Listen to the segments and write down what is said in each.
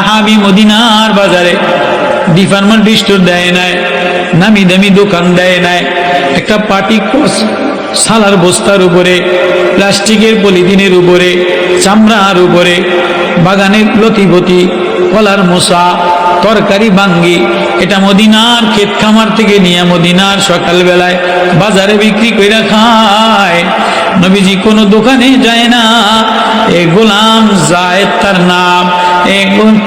সাহাবী মদিনার বাজারে ডিপার্টমেন্ট স্টোর দেয় নাই, নামি দামি দোকান দেয় নাই, একটা পাটি সালার বস্তার উপরে, প্লাস্টিকের পলিথিনের উপরে, চামড়ার উপরে, বাগানের লতিপতি, কলার মোসা, তরকারি বাঙ্গি, এটা মদিনার ক্ষেত খামার থেকে নিয়ে মদিনার সকালবেলায় বাজারে বিক্রি করে খায়। নবীজি কোনো দোকানে যায় না, এ গোলাম জায়েদ তার নাম,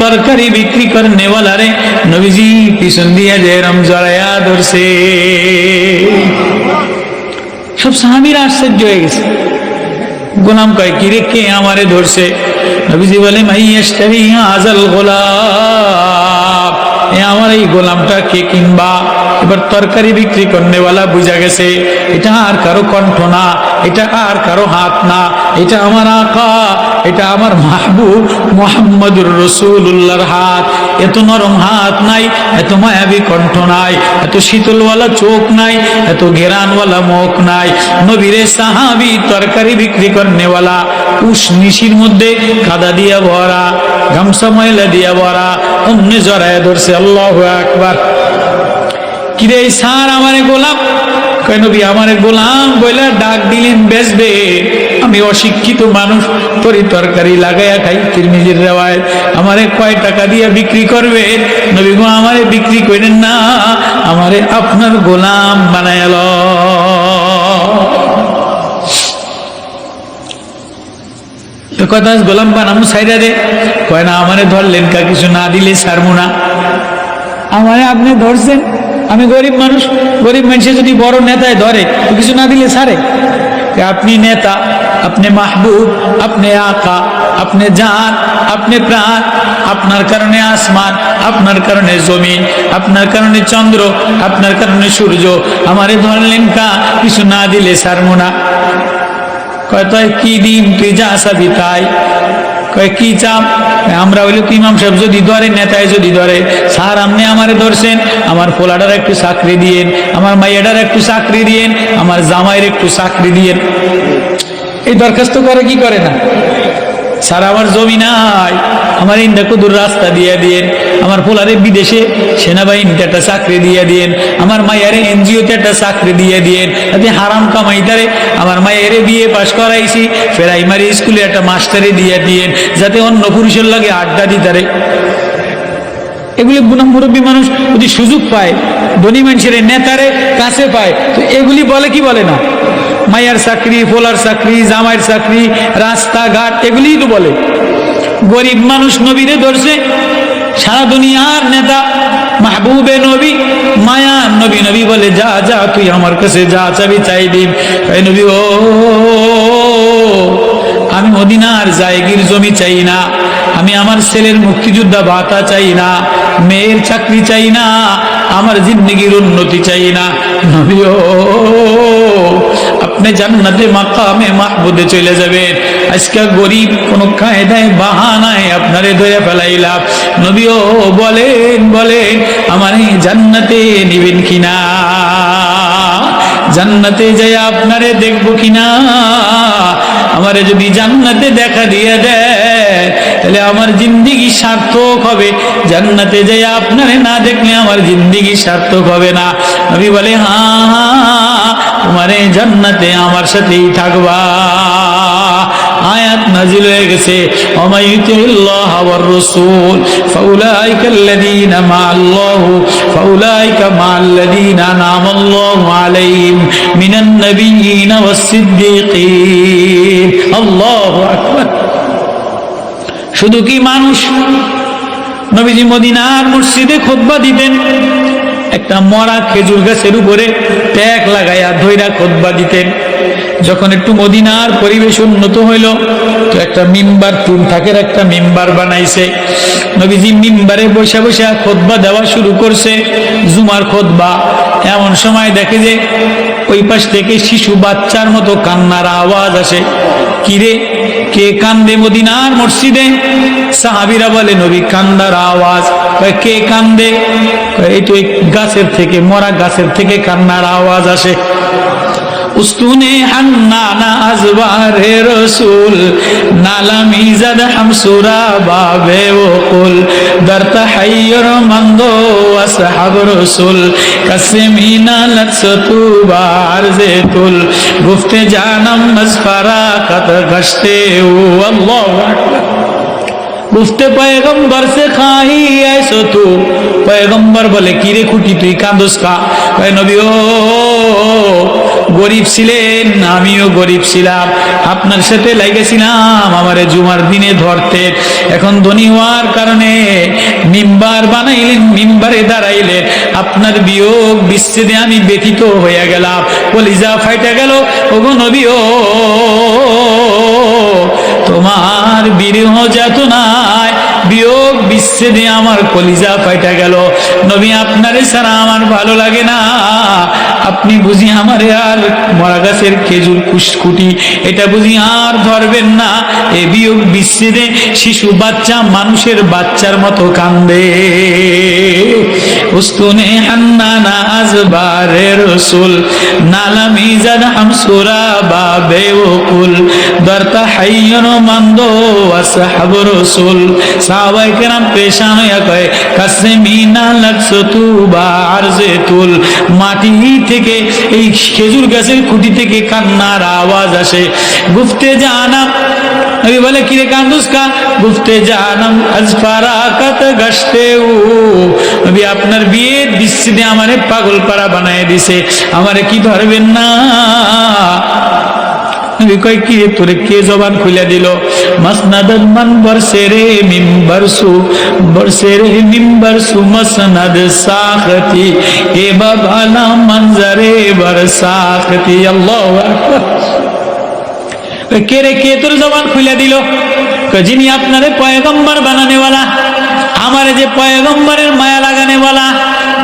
তরকারি বিক্রি করেনেওয়ালারে নবীজি পিছন দিয়ে যেরম জড়াইয়া ধরছে। সব সাহাবীরা আশ্চর্য হয়ে গেছে। গোলাম কয়, কিরে কে আমারে ধরছে? নবীজি বলে, মাইয়াশতারি হাযাল গোলাম, আমার এই গোলামটা কে কিনবা? এবার তরকারি বিক্রি করেনেওয়ালা বুঝা গেছে এটা আর কারো কণ্ঠ না, এটা আর কারো হাত না, এটা আমার আকা, এটা আমার মাহবুব মুহাম্মদুর রাসূলুল্লাহর হাত। এত নরম হাত নাই, এত মায়াবী কণ্ঠ নাই, এত শীতলওয়ালা চোখ নাই, এত ঘেরানওয়ালা মুখ নাই। নবীরে সাহাবী তরকারি বিক্রি করেনেওয়ালা, উস নিশির মধ্যে কাদা দিয়া ভরা, গামছা ময়লা দিয়া ভরা, অমনি জড়ায় ধরছে। আল্লাহু আকবার। কিরে স্যার আমারে গোলাম? কয়, নবী আমারে গোলাম বইলা ডাক দিলেন বেচবে, আমি অশিক্ষিত মানুষ, তরি তরকারি লাগাইয়া খাই, তিরমিজির রিওয়ায়াত। আমারে কয় টাকা দিয়ে বিক্রি করবে? নবী গো আমারে বিক্রি করেন না, আমারে আপনার গোলাম বানায় ল। তো কথা গোলাম বানামু সাইডা রে? কয় না, আমারে ধরলেন কা, কিছু না দিলে ছাড়বো না। আমারে আপনি ধরছেন, আমি গরিব মানুষ, গরিব মানুষে যদি বড় নেতায় ধরে তো কিছু না দিলে ছাড়ে? আপনি নেতা, আপনি মাহবুব, আপনি আকা, আপনি জান, আপনি প্রাণ, আপনার কারণে আসমান, আপনার কারণে জমিন, আপনার কারণে চন্দ্র, আপনার কারণে সূর্য, আমারে ধরলেন কা, কিছু না দিলে ছাড়বো না। কয়, তুই কি দিন, তুই যা চাবি তাই। কয়, কি চাপ? আমরা হইলো ইমাম সাহেব যদি ধরে, নেতায় যদি ধরে, স্যার আপনি আমারে ধরছেন, আমার পোলাটার একটু চাকরি দিয়েন, আমার মাইয়াটার একটু চাকরি দিয়েন, আমার জামাইয়ের একটু চাকরি দিয়েন। এই দরখাস্ত করে কি করে না? স্যার আমার জমি নাই, আমার ইন্দাকুদুর রাস্তা দিয়ে দিয়েন, আমার পোলারে বিদেশে সেনাবাহিনীতে একটা চাকরি দিয়ে দিয়েন, আমার মায়ের এনজিওতে একটা চাকরি দিয়ে দিয়েন, যাতে হারাম কামাইতারে, আমার মায়ের বিয়ে পাশ করাইছি, প্রাইমারি স্কুলে একটা মাস্টারে দিয়ে দিয়েন, যাতে অন্য পুরুষের লাগে আড্ডা দিতারে। এগুলি গুনাহ মুরব্বী মানুষ যদি সুযোগ পায়, ধনী মানুষের নেতারে কাছে পায়, তো এগুলি বলে কি বলে না? মায়ের চাকরি, পোলার চাকরি, জামাইয়ের চাকরি, রাস্তাঘাট, এগুলিই তো বলে। গরিব মানুষ নবীরে ধরছে, সারা দুনিয়ার নেতা, মাহবুবে নবী, মায়া নবী, নবী বলে, যা যা তুই আমার কাছে যা চাবি চাই দিন। নবী, ও আমি মদিনার জায়গির জমি চাই না, আমি আমার ছেলের মুক্তিযোদ্ধা ভাতা চাই না, মেয়ের চাকরি চাই না, আমার জিন্দেগির উন্নতি চাই না। নবী, ও আপনি জান্নাতে মাকামে মাহমুদে চলে যাবেন। আজকে গরিব কোনো কায়দায় বাহানায় আপনারে ধরে ফেলাইলাম। নবী, ও বলেন বলেন আমার জান্নাতে নিবেন কিনা, জান্নাতে যাই আপনারে দেখবো কিনা? আমারে যদি জান্নাতে দেখা দিয়ে দেয় তাহলে আমার জিন্দেগি সার্থক হবে, জান্নাতে যাই আপনারে না দেখলে আমার জিন্দেগি সার্থক হবে না। নবী বলে, হ্যাঁ তোমারে জান্নাতে আমার সাথেই থাকবা। আয়াত নাজিল হয়ে গেছে, ওমাইয়ুতিল্লাহ ওয়ার রাসূল ফাউলাইকাল্লাযীনা মা'আল্লাহু ফাউলাইকা মা'আল্লাযীনা আন'আমাল্লাহু আলাইহিম মিনান নাবিয়্যিনা ওয়াস সিদ্দীকিন। আল্লাহু আকবার। শুধু কি মানুষ? নবীজি মদিনার মসজিদে খুতবা দিতেন, একটা মরা খেজুর গাছের উপরে ট্যাক লাগাইয়া ধইরা খুতবা দিতেন। যখন একটু মদিনার পরিবেশ উন্নত হইল, তো একটা মিম্বার, তুন থাকের একটা মিম্বার বানাইছে। নবীজি মিম্বারে বসে বসে খুতবা দেওয়া শুরু করছে, জুমার খুতবা। এমন সময় দেখে যে ওই পাশ থেকে শিশু বাচ্চার মতো কান্নার আওয়াজ আসে। কিরে, কে কান্দে মদিনার মসজিদে? সাহাবীরা বলে, নবী কান্দার আওয়াজ। কে কান্দে? এই তো গাছের থেকে, মরা গাছের থেকে কান্নার আওয়াজ আসে। উস্তুনে হান্নানা আজবারে রসুল নালামিজাদ হামসুরা বাবে ওকুল দারতা হাইয়র মান্দো আসহাব রসুল কাসমিনা লৎসতু বারজে তুল গুফতে জানম মজফারা কত গশতে ও আল্লাহু আকবার গুফতে পয়গম্বর সে খাই আইসো তু পয়গম্বর বলে কিরে খুঁটি তুই কাঁদোস কা কয় নবী ও গরিব ছিলেন আমিও গরিব ছিলাম আপনার সাথে লাগেছিলাম আমারে জুমার দিনে ধরতে এখন ধনী হওয়ার কারণে মিম্বার বানাইলেন মিম্বারে দাঁড়াইলেন আপনার বিয়োগ বিচ্ছেদে আমি ব্যথিত হয়ে গেলাম কলিজা ফাইটা গেল ওগো নবী ও তোমার বিরহ যাতনায় বিয়োগ বিচ্ছেদে আমার কলিজা ফাইটা গেল নবী আপনারে ছাড়া আমার ভালো লাগে না আপনি বুঝি আমারে আর মরা গাছের খেজুর কুশকুটি এটা বুঝি আর ধরবেন না এ বিয়োগ বিচ্ছেদে শিশু বাচ্চা মানুষের বাচ্চার মতো কান্দে উস্তুনে হান্নানা আজবারে রসুল নালা মিজান হামসুরা বাবে ওকুল দরতা হাইয়ন মান্দো আসহাব রসুল সাহাবায়ে কেরাম পেশান হইয়া কয় কাসমিনা লৎসতু বারজে তুল মাটি থেকে এই খেজুর গাছের খুঁটি থেকে কান্নার আওয়াজ আসে গুফতে জানাম নবী বলে কিরে কান্দুস কা গুফতে জানাম আজ ফারাকাত গশতে ও নবী আপনার বিয়ের বিচ্ছেদে আমারে পাগল পাড়া বানায় দিছে আমারে কি ধরবেন না নবী কয় কি তোরে কে জবান খুলে দিল মাসনাদুল মানবার সেরে মিম্বার সু মাসনাদ সাখতি এ বাবালা মঞ্জরে বরসাখতি আল্লাহু আকবার কে রে কে তোর জবান খুলে দিল যিনি আপনারে পয়গম্বর বানানেওয়ালা আমারে যে পয়গম্বরের মায়া লাগানেওয়ালা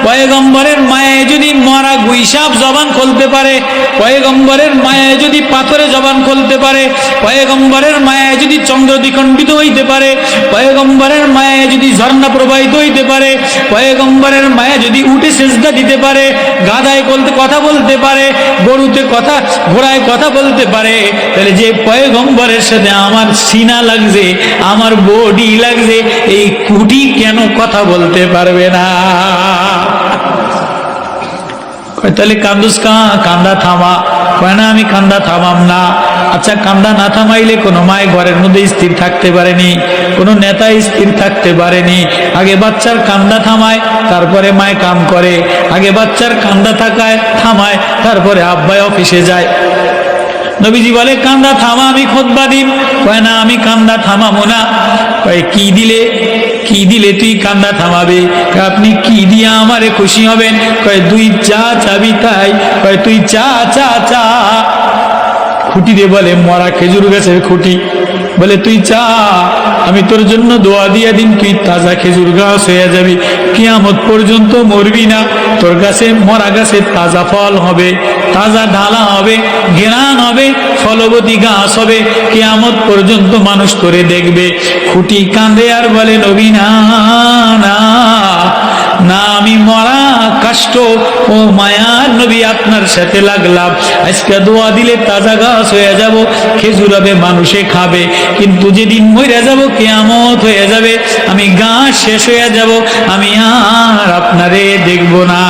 পয়গম্বরের মায়ায় যদি মরা গুইসাপ জবান খুলতে পারে পয়গম্বরের মায়ায় যদি পাথরে জবান খুলতে পারে পয়গম্বরের মায়ায় যদি চন্দ্র দ্বিখণ্ডিত হইতে পারে পয়গম্বরের মায়ায় যদি ঝর্ণা প্রবাহিত হইতে পারে পয়গম্বরের মায়া যদি উঠে সেজদা দিতে পারে গাধায় কথা বলতে পারে গরুতে কথা ঘোড়ায় কথা বলতে পারে তাহলে যে পয়গম্বরের সাথে আমার সিনা লাগছে আমার বডি লাগছে এই কুটি কেন কথা বলতে পারবে না তাহলে কান্দুস কা কান্দা থামা কয় না আমি কান্দা থামাম না আচ্ছা কান্দা না থামাইলে কোনো মায় ঘরের মধ্যে স্থির থাকতে পারেনি কোনো নেতা স্থির থাকতে পারেনি আগে বাচ্চার কান্দা থামায় তারপরে মায় কাম করে আগে বাচ্চার কান্দা থামায় তারপরে আব্বাই অফিসে যায় নবীজি বলে কান্দা থামা আমি খুতবা দিম কয় না আমি কান্দা থামাবো না কয় কি দিলে তুই কান্দা থামাবে আপনি কি দিয়া আমারে খুশি হবেন কয় দুই চা চাবি তাই কয় তুই চা চা চা খুঁটি দিয়ে বলে মরা খেজুর গাছের খুঁটি বলে তুই চা আমি তোর জন্য দোয়া দিয়া দিন তুই তাজা খেজুর গাছ হয়ে যাবি কিয়ামত পর্যন্ত মরবি না তোর গাছে মরা গাছে তাজা ফল হবে তাজা ঢালা হবে ঘেরান হবে ফলবতী গাছ হবে কিয়ামত পর্যন্ত মানুষ তোরে দেখবে খুঁটি কাঁদে আর বলে নবী না না না আমি মরা কষ্ট ও মায়ার নবী আপনার সাথে লাগলাম আজকে দোয়া দিলে তাজা গাছ হয়ে যাব খেজুর হবে মানুষে খাবে কিন্তু যেদিন মরে যাব কিয়ামত হয়ে যাবে আমি গাছ শেষ হয়ে যাব আমি আর আপনারে দেখব না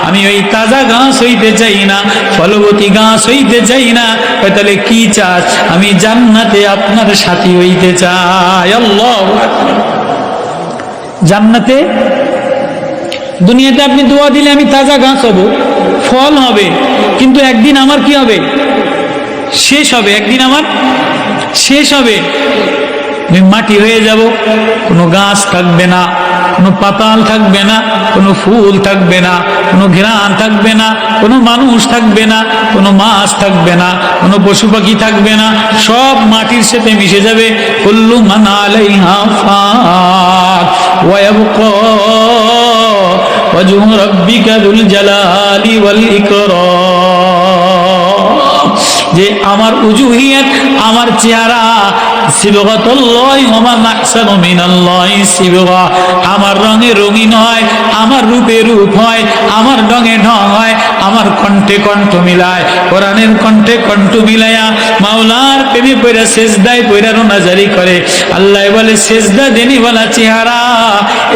আমি ওই তাজা গাছ হইতে চাই না ফলবতী গাছ হইতে চাই না তাহলে কি চাস আমি জান্নাতে আপনার সাথী হইতে চাই আল্লাহু আকবার জান্নাতে দুনিয়াতে আপনি দোয়া দিলে আমি তাজা গাছ হব ফল হবে কিন্তু একদিন আমার কি হবে শেষ হবে একদিন আমার শেষ হবে আমি মাটি হয়ে যাব কোনো গাছ থাকবে না কোনো পাতাল থাকবে না কোনো ফুল থাকবে না কোনো ঘ্রাণ থাকবে না কোনো মানুষ থাকবে না কোনো মাছ থাকবে না কোনো পশু পাখি থাকবে না সব মাটির সাথে মিশে যাবে কুল্লু মান আলাইহা ফান ওয়া ইয়াবকা ওয়াজহু রাব্বিকা যুল জালালি ওয়াল ইকরাম যে আমার উজুহিয়ত আমার চেহারা সিবগাতুল্লাহি ওয়া মা আহসানু মিনাল্লাহি সিবগা। আমার রঙে রঙিন হয়, আমার রূপে রূপ হয়, আমার ঢঙে ঢং হয়, আমার কণ্ঠে কণ্ঠ মিলায়, কোরআনের কণ্ঠে কণ্ঠ মিলায়া মাওলার প্রেমে পয়রা সেজদায় পয়রা রোনাজারি করে। আল্লাহ বলে সেজদা দেনি বলা চেহারা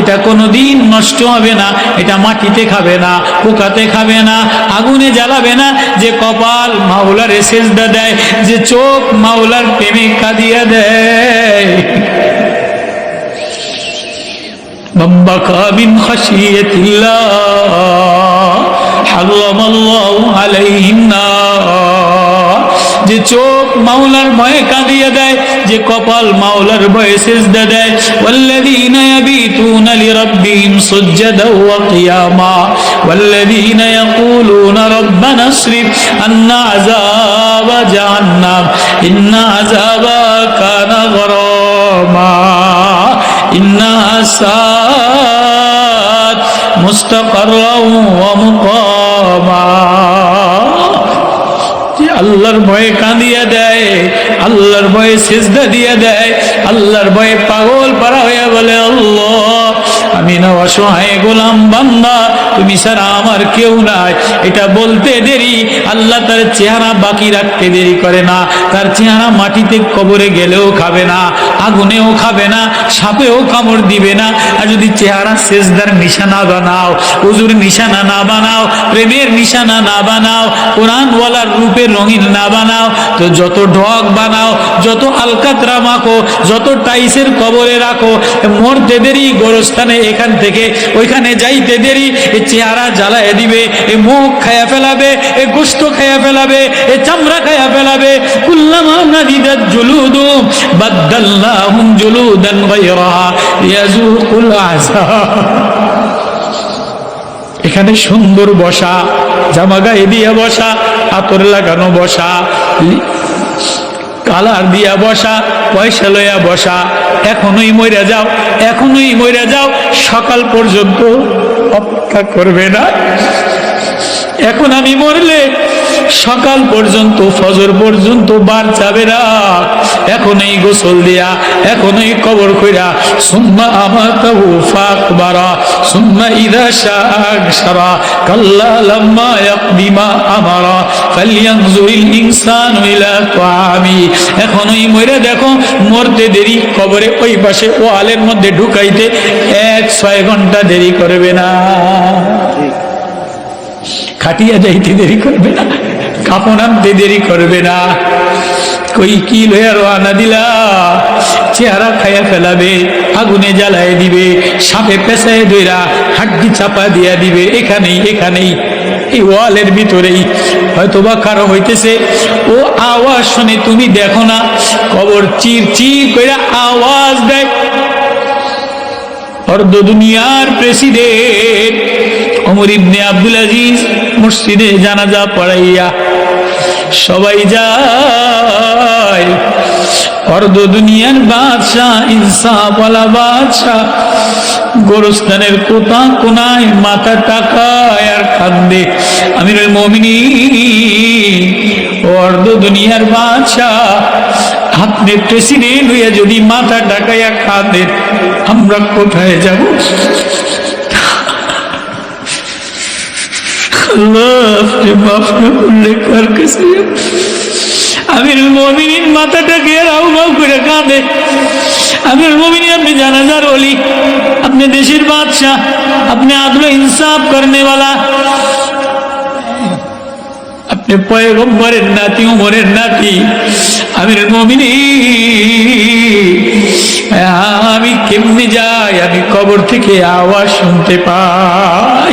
এটা কোনোদিন নষ্ট হবে না, এটা মাটিতে খাবে না, পোকাতে খাবে না, আগুনে জ্বালাবে না। যে কপাল মাওলারে সেজদা দেয়, যে চোখ মাওলার প্রেমে কাঁদিয়া দেয়, বাক্কা মিন খাশিয়াতিল্লাহ হারামাল্লাহু আলাইহিন নার। যে চোখ মাওলার ভয়ে কাঁদিয়ে দেয়, যে কপাল মাওলার ভয়ে সিজদা দেয়। ওয়াল্লাযীনা ইয়াবিতুনা লিরাব্বিহিম সুজদাও ওয়া কিয়ামা ওয়াল্লাযীনা ইয়াকুলুনা রাব্বানা আসরিফ আন্না আযাবা জাহান্নাম ইন্না আযাবা কানা গরামা ইন্নাহা সাআত মুস্তাকাররাও ওয়া মুকামা। আল্লাহর ভয়ে কাঁদিয়া দেয়, আল্লাহর ভয়ে সিজদা দিয়ে দেয়, আল্লাহর ভয়ে পাগল পারা হইয়া বলে আল্লাহ আমি না অসহায় গোলাম বান্দা, তুমি ছাড়া আমার কেউ নাই। এটা বলতে দেরি, আল্লাহ তার চেহারা বাকি রাখতে দেরি করে না। তার চেহারা মাটিতে কবরে গেলেও খাবে না, আগুনেও খাবে না, সাপেও কামড় দিবে না। আর যদি চেহারা সেজদার নিশানা বানাও, উজুর নিশানা না বানাও, প্রেমের নিশানা না বানাও, কোরআনওয়ালার রূপের রঙিন না বানাও, তো যত ঢক বানাও, যত আলকাতরা মাখো, যত টাইসের কবরে রাখো, মরতে দেরি, গোরস্থানে এখান থেকে ওইখানে যাইতে দেরি, এই চেহারা জ্বালায় দিবে, এ মুখ খায়া ফেলাবে, এ গোশত খায়া ফেলাবে, এ চামড়া খায়া ফেলাবে। কুল্লামা নাদিদাত জুলুদুম বাদদালনাহুম জুলুদান গায়রাহা ইয়াযুকুল আযাব। এখানে সুন্দর বসা, জামা গায়ে দিয়ে বসা, আতর লাগানো বসা, কালার দিয়া বসা, পয়সা লইয়া বসা। এখনই মইরা যাও, এখনই মইরা যাও, সকাল পর্যন্ত অপেক্ষা করবে না। এখন আমি মরলে সকাল পর্যন্ত, ফজর পর্যন্ত বার যাবে না। এখনই গোসল দিয়া, এখনই কবর কইরা, সুম্মা আমাতাহু ফাকবারা সুম্মা ইযা শাআ কাল্লা লাম্মা ইয়াকদি মা আমারা ফালইয়ানজুরিল ইনসানু ইলা তাআমি। এখনই মরে দেখো, মরতে দেরি, কবরে ওই পাশে ওয়ালের মধ্যে ঢুকাইতে 1-6 ঘন্টা দেরি করবে না, খাটিয়া যাইতে দেরি করবে না, কাপড় আনতে দেরি করবে না। কই কি লইয়া রওনা দিলা, চেহারা খাইয়া ফেলাবে, আগুনে জ্বালায় দিবে, সাপে পেঁচায় ধইরা হাড্ডি চাপা দিয়া দিবে। এখানেই এখানেই এই ওয়ালের ভিতরেই হয়তোবা কারো হইতেছে, ও আওয়াজ শুনে তুমি দেখো না, কবর চির চির কইরা আওয়াজ দেয়। অর্ধ দুনিয়ার প্রেসিডেন্ট ওমর ইবনে আব্দুল আজিজ মসজিদে জানাজা পড়াইয়া সবাই যায়। অর্ধ দুনিয়ার বাদশাহ, ইনসাফওয়ালা বাদশাহ, গোরস্থানের কোথা কোনায় মাথা টাকায় আর কান্দে। আমিরুল মুমিনিন অর্ধ দুনিয়ার বাদশাহ, আপনি প্রেসিডেন্ট হইয়া যদি মাথা টাকাইয়া কাঁদেন, আমরা কোথায় যাব? আপনি মাফ না করলে কার কাছে? আমিরুল মুমিনিন মাথাটাকে রাউ রাউ করে কাঁদে। আমিরুল মুমিনিন আপনি জানাজার ওলি, আপনি দেশের বাদশাহ, আপনি আদল ইনসাফ করনে वाला, আপনি পয়গম্বরের নাতি, উমরের নাতি। আমিরুল মুমিনিন আমি কেমনে যাই? আমি কবর থেকে আওয়াজ শুনতে পাই,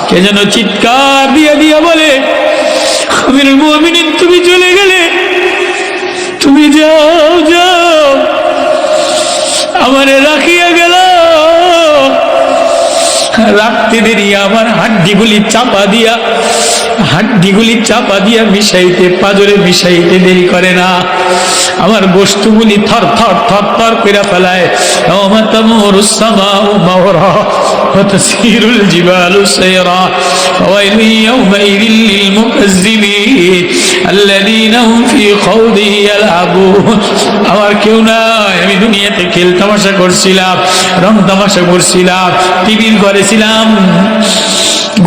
কে যেন চিৎকার দিয়া দিয়া বলে, আমিরুল মুমিনিন তুমি চলে গেলে, তুমি যাও যাও, আমারে রাখিয়া গেল। রাখতে দেরি, আমার হাড্ডিগুলি চাপা দিয়া মিশাইতে, পাজরে মিশাইতে দেরি করে না। আমার বস্তুগুলি থর থর থর থর করে ফেলায়। তামুরুস সামাউ মাওরা ওয়া তাসিরুল জিবালু সায়রা ওয়াইলু ইয়াউমাইযিল লিল মুকাজ্জিবিন। আল্লাযীনা হুম ফী খাউদি ইয়ালআবুন। আমার কেউ নাই, আমি দুনিয়াতে খেল তামাশা করছিলাম, রং তামাশা করছিলাম, টিভির ঘরে ছিলাম,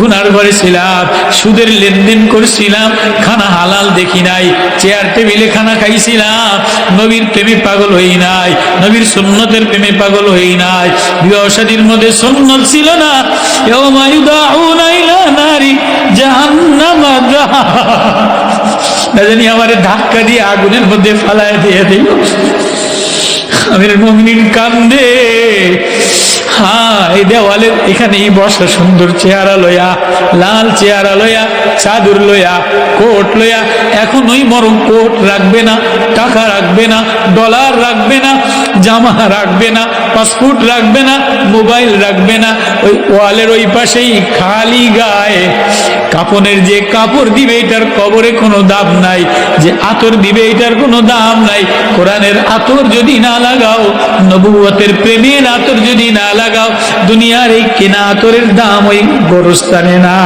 গুনার ঘরে ছিলাম, সুদের লেনদেন করছিলাম, খানা হালাল দেখি নাই, চেয়ার টেবিলে খানা খাইছিলাম, নবীর প্রেমে পাগল হই নাই, নবীর সুন্নতের প্রেমে পাগল হই নাই। বিবাহ শাদীর মধ্যে সুন্নত ছিল না। ইয়াউমা ইউদাউনা ইলা নারি জাহান্নাম দাআ। না জানি আমারে ধাক্কা দিয়ে আগুনের মধ্যে ফালায় দিয়ে দিল। আমির মুমিনিন কান্দে। হ্যাঁ, এই দেওয়ালের এখানেই বসা, সুন্দর চেহারা লইয়া, লাল চেহারা লইয়া, চাদর লইয়া, কোট লইয়া। এখন ওই মরম কোট রাখবে না, টাকা রাখবে না, ডলার রাখবে না, জামা রাখবে না, পাসপোর্ট রাখবে না, মোবাইল রাখবে না। ওই ওয়ালের ওই পাশেই খালি গায়ে কাপনের যে কাপড় দিবে এটার কবরে কোনো দাম নাই, যে আতর দিবে এটার কোনো দাম নাই। কোরআনের আতর যদি না লাগাও, নবুয়তের প্রেমের আতর যদি না লাগাও, দুনিয়ার এই কেনা আতরের দাম ওই গোরস্থানে না।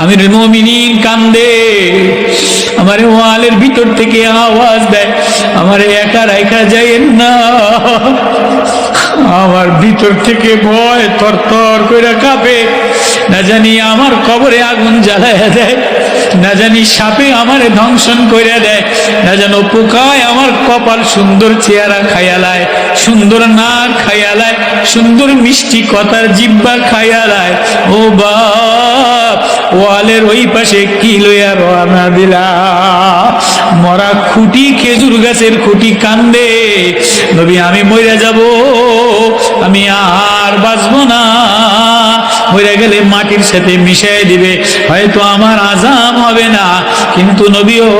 আমিরুল মুমিনিন কান্দে। আমারে ওয়ালের ভিতর থেকে আওয়াজ দেয়, আমারে একা রাইখা যাইয়েন না। আমার ভিতর থেকে ভয় থরথর কইরা কাঁপে। না জানি আমার কবরে আগুন জ্বালাইয়া দেয়, না জানি সাপে আমারে ধ্বংসন কইরা দেয়, না জানো পোকায় আমার কপাল সুন্দর চেহারা খাইয়ালায়, সুন্দর নাক খাইয়ালায়, সুন্দর মিষ্টি কথার জিব্বা খাইয়ালায়। ও বাপ, ওয়ালের ওই পাশে কি লইয়া রওনা দিলা? মরা খুঁটি, খেজুর গাছের খুঁটি কান্দে। নবী, আমি মইরা যাব, আমি আর বাঁচব না। মইরা গেলে মাটির সাথে মিশাই দিবে, হয়তো আমার আযাব হবে না, কিন্তু নবী ও,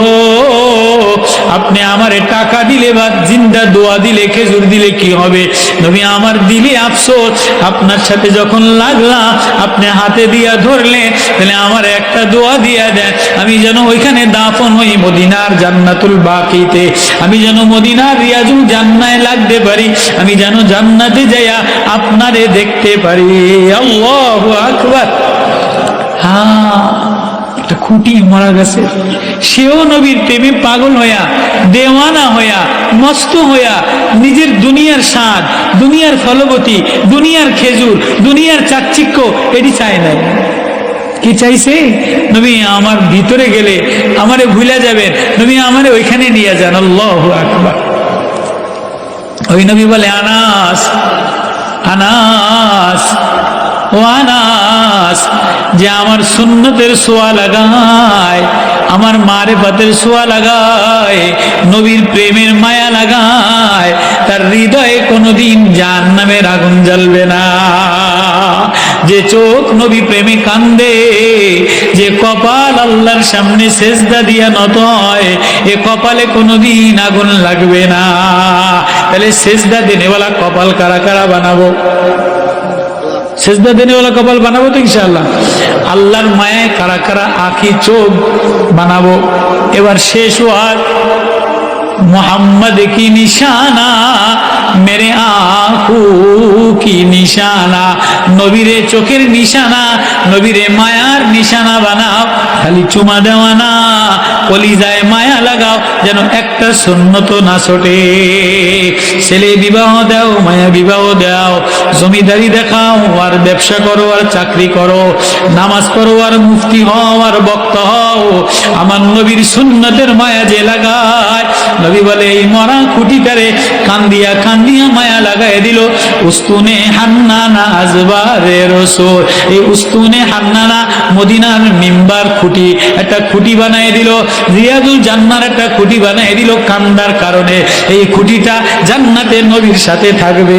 আপনি আমারে টাকা দিলে বা জিন্দা দোয়া দিলে, খেজুর দিলে কি হবে? নবী, আমার দিলে আফসোস, আপনার সাথে যখন লাগলাম, আপনি হাতে দিয়া ধরলে, তাহলে আমার একটা দোয়া দিয়া দেন, আমি যেন ওইখানে দাফন হই মদিনার জান্নাতুল বাকিতে, আমি যেন মদিনার রিয়াজুল জান্নায় লাগতে পারি, আমি যেন জান্নাতে যাইয়া আপনারে দেখতে পারি। আল্লাহু আকবার। হ্যাঁ, একটা খুঁটি মরা গেছে, সেও নবীর প্রেমে পাগল হইয়া, দেওয়ানা হইয়া, মস্ত হইয়া, নিজের দুনিয়ার স্বাদ, দুনিয়ার ফলবতী, দুনিয়ার খেজুর, দুনিয়ার চাকচিক্য এটি চায় নাই। কি চাইছে? নবী, আমার ভিতরে গেলে আমারে ভুলে যাবেন, নবী আমারে ওইখানে নিয়ে যান। আল্লাহু আকবার। ওই নবী বলে, আনাস, আনাস, ও আনাস, যে আমার সুন্নতের সোয়া লাগায়, আমার মারেফাতের সোয়া লাগায়, নবীর প্রেমের মায়া লাগায়, তার হৃদয়ে কোনোদিন জাহান্নামের আগুন জ্বলবে না। যে চোখ নবী প্রেমে কান্দে, যে কপাল আল্লাহর সামনে সেজদা দিয়া নত হয়, এ কপালে কোনোদিন আগুন লাগবে না। তাহলে সেজদা দেনেওয়ালা কপাল কারা কারা বানাবো? সেজদা দেনেওয়ালা কপাল বানাবো তো ইনশাআল্লাহ। আল্লাহর মায়ায় কারা কারা আঁখি চোখ বানাবো? এবার শেষ ওয়াজ, मोहम्मद की निशाना मेरे आँखों की निशाना, नबीरे चोखेर निशाना, नबीरे मायार निशाना बनाओ, खाली चुमा देवा ना, कलिजाय माया लागाओ, जेन एकटा सुन्नत ना छोटे। ছেলে বিবাহ দাও, মায়া বিবাহ দাও, জমিদারি দেখাও আর ব্যবসা করো আর চাকরি করো, নামাজ পড়ো আর মুফতি হও আর বক্তা হও, আমার নবীর সুন্নতের মায়া যে লাগায়, নবী বলে এই মরা খুঁটিটারে কান্দিয়া কান্দিয়া মায়া লাগাই দিল। উস্তুনে হান্নানা আজবারে রাসূল, এই উস্তুনে হান্নানা মদিনার মিম্বার খুঁটি, একটা খুঁটি বানাই দিল, রিয়াজুল জান্নার একটা খুঁটি বানাই দিল কান্দার কারণে। এই খুঁটিটা জান্নাতে নবীর সাথে থাকবে।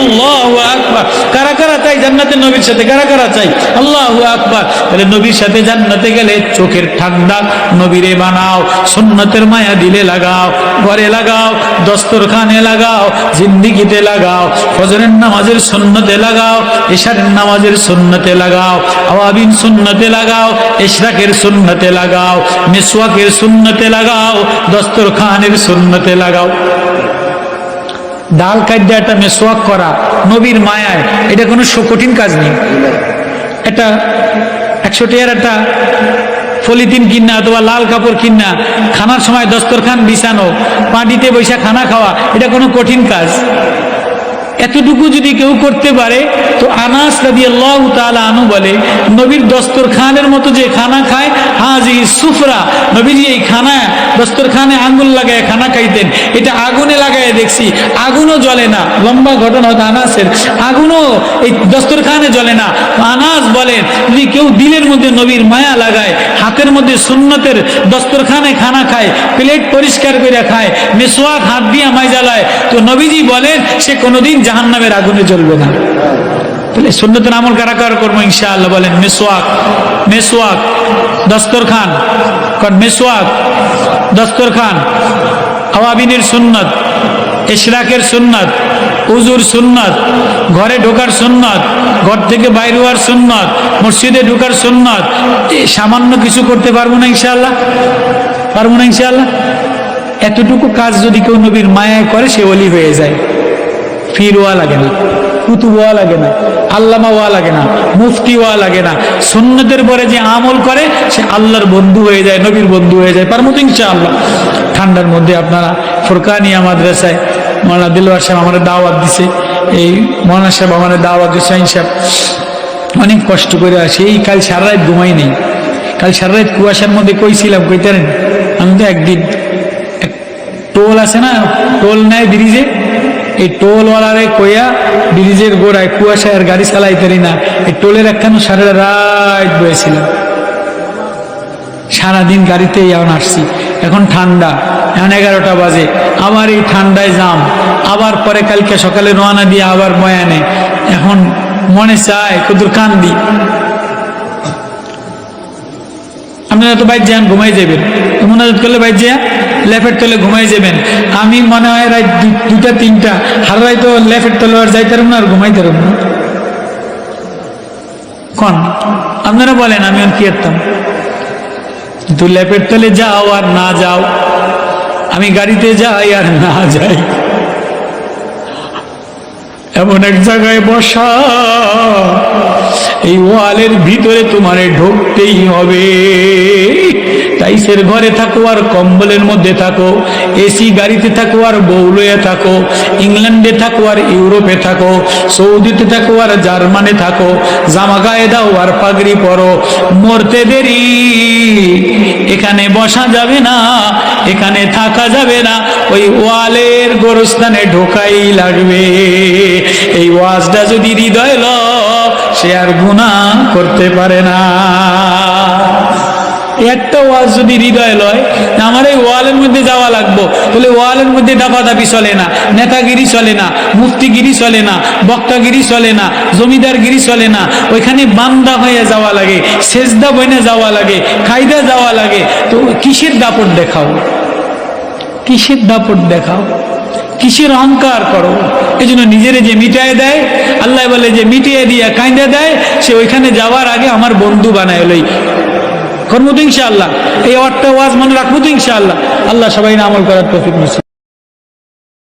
আল্লাহু আকবার। কারা কারা চাই জান্নাতে নবীর সাথে? কারা কারা চাই? আল্লাহু আকবার। তাহলে নবীর সাথে জান্নাতে গেলে চোখের ঠান্ডা নবীরে বানাও, সুন্নতের মায়া দিলে লাগাও, ঘরে লাগাও, দস্তরখানে লাগাও, জিন্দিগিতে লাগাও, ফজরের নামাজের সুন্নতে লাগাও, ইশারের নামাজের সুন্নতে লাগাও, আওয়াবিন সুন্নতে লাগাও, ইশরাকের সুন্নতে লাগাও, মিসওয়াকের সুন্নতে লাগাও, দস্তরখানের সুন্নতে লাগাও। ডাল কাটতে একটা মেসওয়াক করা নবীর মায়ায়, এটা কোনো কঠিন কাজ নেই। এটা 100 টাকার একটা পলিথিন কিনা অথবা লাল কাপড় কিনা খানার সময় দস্তরখান বিছানো, পাটিতে বৈশা খানা খাওয়া, এটা কোনো কঠিন কাজ? এতটুকু যদি কেউ করতে পারে তো আনাস রাদিয়াল্লাহু তাআলা আনহু বলে, নবীর দস্তরখানের মতো যে খানা খায়, হাজি সুফরা, নবীজি এই খানা দস্তরখানে আঙ্গুল লাগায় খানা খাইতেন, এটা আগুনে লাগায় দেখছি, আগুনও জ্বলে না। লম্বা ঘটনা হতো আনাসের, আগুনও এই দস্তরখানে জ্বলে না। আনাস বলেন, যদি কেউ দিলের মধ্যে নবীর মায়া লাগায়, হাতের মধ্যে সুন্নতের দস্তরখানে খানা খায়, প্লেট পরিষ্কার করে খায়, মেসওয়াক হাত দিয়ে মাইজা লায়, তো নবীজি বলেন সে কোনোদিন জাহান্নামের আগুনে জ্বলবে না। তাহলে সুন্নতের আমল কারা কারা করবো ইনশাআল্লাহ? বলেন মেসওয়াক, মেসওয়াক, দস্তরখান, কারণ মেসওয়াক, দস্তরখান, আওয়াবিনের সুন্নত, ইশরাকের সুন্নত, উজুর সুন্নত, ঘরে ঢোকার সুন্নত, ঘর থেকে বাইরে হওয়ার সুন্নত, মসজিদে ঢোকার সুন্নত, সামান্য কিছু করতে পারবো না ইনশাআল্লাহ? পারবো না ইনশাআল্লাহ? এতটুকু কাজ যদি কেউ নবীর মায়ায় করে সে ওলি হয়ে যায়। পীর হওয়া লাগে না, কুতুব হওয়া লাগে না, আল্লামা হওয়া লাগে না, মুফতি হওয়া লাগে না, সুন্নতের পরে যে আমল করে সে আল্লাহর বন্ধু হয়ে যায়, নবীর বন্ধু হয়ে যায়। পারবো তো ইনশাআল্লাহ? ঠান্ডার মধ্যে আপনারা ফুরকানিয়া মাদ্রাসায় মৌলানা দিলওয়ার সাহেব আমাদের দাওয়াত দিছে, এই মৌলানা সাহেব আমাদের দাওয়াত দিচ্ছে, সাহেব অনেক কষ্ট করে আসি। এই কাল সারা রাত ঘুমাই নেই, কাল সারা রাত কুয়াশার মধ্যে কইছিলাম, কইতেন আমি তো একদিন টোল আছে না, টোল নেয় ব্রিজে, এই টোলওয়ালারে কইয়া ব্রিজের গোড়ায় কুয়াশায় আর গাড়ি চালাই পারি না, এই টোলের একখানে সারা রাত বয়েছিলাম, সারাদিন গাড়িতে এখন আসছি। এখন ঠান্ডা, এখন 11টা বাজে, আবার এই ঠান্ডায় জাম, আবার পরে কালকে সকালে রওনা দিয়ে আবার বয়ানে। এখন মনে চায় কদুর কান্দি। আপনারা তো বাইর যান, ঘুমাই যাবেন, মুনাজাত করলে বাইর যা লেফের তলে ঘুমাই যাবেন। আমি মনে হয় রাত 2টা 3টা হারাই তো লেফের তলে আর যাইতে পারব না, আর ঘুমাইতে পারব না। কোন আপনারা বলেন, আমি আর কি করতাম? কিন্তু লেফের তলে যাও আর না যাও, আমি গাড়িতে যাই আর না যাই, এমন এক জায়গায় বসা, এই ওয়ালের ভিতরে তোমারে ঢুকতেই হবে। টাইসের ঘরে থাকো আর কম্বলের মধ্যে থাকো, এসি গাড়িতে থাকো আর বউলয়ে থাকো, ইংল্যান্ডে থাকো আর ইউরোপে থাকো, সৌদিতে থাকো আর জার্মানে থাকো, জামা গায়ে দাও আর পাগড়ি পরো, মরতে দেরি, এখানে বসা যাবে না, এখানে থাকা যাবে না, ওই ওয়ালের গোরস্থানে ঢোকাই লাগবে। এই ওয়াজটা যদি হৃদয় ল, সে আর গুনাহ করতে পারে না। একটা ওয়াজ যদি হৃদয় লয়, আমার এই ওয়ালের মধ্যে যাওয়া লাগবো, তাহলে ওয়ালের মধ্যে দাপাদাপি চলে না, নেতাগিরি চলে না, মুফতিগিরি চলে না, বক্তাগিরি চলে না, জমিদারগিরি চলে না, ওইখানে বান্দা হয়ে যাওয়া লাগে, সেজদা বইনে যাওয়া লাগে, কায়দা যাওয়া লাগে। তো কিসের দাপট দেখাও, কিসের দাপট দেখাও, কিসের অহংকার করো? এই জন্য নিজের যে মিটায় দেয়, আল্লাহ বলে যে মিটিয়ে দিয়া কায়দা দেয়, সে ওইখানে যাওয়ার আগে আমার বন্ধু বানায় লই। করবো তো ইনশাআল্লাহ, এই 8টা ওয়াজ মনে রাখবো তো ইনশাআল্লাহ। আল্লাহ সবাই আমল করার তৌফিক নসিব।